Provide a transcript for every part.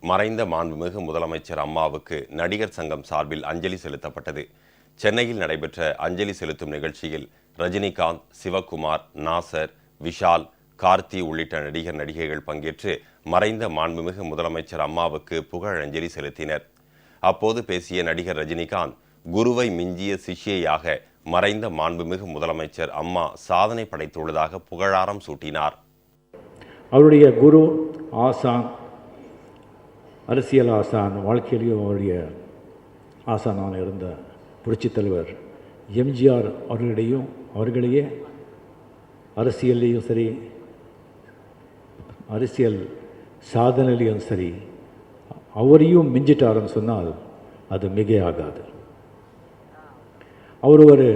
மறைந்த மாண்புமிகு முதலமைச்சர் அம்மாவுக்கு நடிகர் சங்கம் சார்பில் அஞ்சலி செலுத்தப்பட்டது. சென்னையில் நடைபெற்ற அஞ்சலி செலுத்தும் நிகழ்ச்சியில் ரஜினிகாந்த், சிவகுமார், நாசர், விஷால், கார்த்தி உள்ளிட்ட நடிகர் நடிகைகள் பங்கேற்று மறைந்த மாண்புமிகு முதலமைச்சர் அம்மாவுக்கு புகழஞ்சலி செலுத்தினர். அப்போது பேசிய நடிகர் ரஜினிகாந்த், குருவை மிஞ்சிய சிஷ்யையாக மறைந்த மாண்புமிகு முதலமைச்சர் அம்மா சாதனை படைத்துள்ளதாக புகழாரம் சூட்டினார். அவருடைய குரு, ஆசான், அரசியல் ஆசான், வாழ்க்கையிலையும் அவருடைய ஆசானான இருந்த புரட்சித் தலைவர் எம்ஜிஆர் அவர்களையே அரசியல்லையும் சரி, அரசியல் சாதனையிலையும் சரி, அவரையும் மிஞ்சிட்டாருன்னு சொன்னால் அது மிகையாகாது. அவர் ஒரு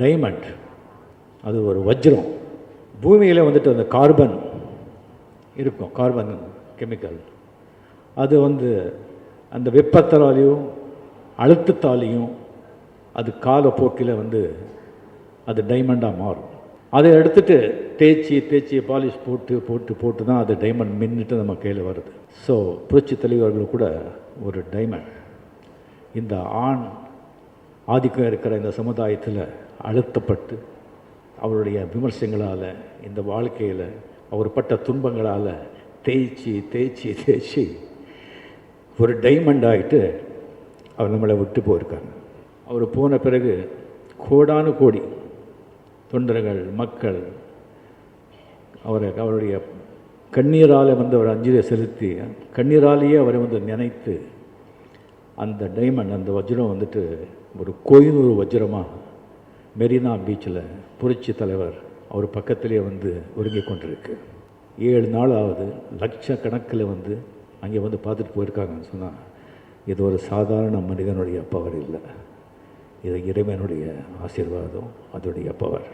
டைமண்ட், அது ஒரு வஜ்ரம். பூமியில் வந்துட்டு அந்த கார்பன் இருக்கும், கார்பன் கெமிக்கல், அது அந்த வெப்பத்தாலையும் அழுத்தத்தாலையும் அது காலப்போக்கில் அது டைமண்டாக மாறும். அதை எடுத்துகிட்டு தேய்ச்சி பாலிஷ் போட்டு தான் அது டைமண்ட் மின்னுட்டு நம்ம கையில் வருது. ஸோ புரட்சி தலைவர்கள் கூட ஒரு டைமண்ட். இந்த ஆண் ஆதிக்கம் இருக்கிற இந்த சமுதாயத்தில் அழுத்தப்பட்டு அவருடைய விமர்சனங்களால், இந்த வாழ்க்கையில் அவர் பட்ட துன்பங்களால் தேய்ச்சி ஒரு டைமண்ட் ஆகிட்டு அவர் நம்மளை விட்டு போயிருக்காங்க. அவர் போன பிறகு கோடானு கோடி தொண்டர்கள், மக்கள் அவருடைய கண்ணீரால் அவர் அஞ்சலியை செலுத்தி, கண்ணீராலேயே அவரை நினைத்து அந்த டைமண்ட், அந்த வஜ்ரம் ஒரு கோயினூர் வஜ்ரமாக மெரினா பீச்சில் புரட்சி தலைவர் அவர் பக்கத்திலே ஒருங்கி கொண்டிருக்கு. 7 நாளாவது லட்சக்கணக்கில் அங்கே பார்த்துட்டு போயிருக்காங்கன்னு சொன்னால் இது ஒரு சாதாரண மனிதனுடைய பவர் இல்லை, இது இறைவனுடைய ஆசீர்வாதம், அதோடைய பவர்.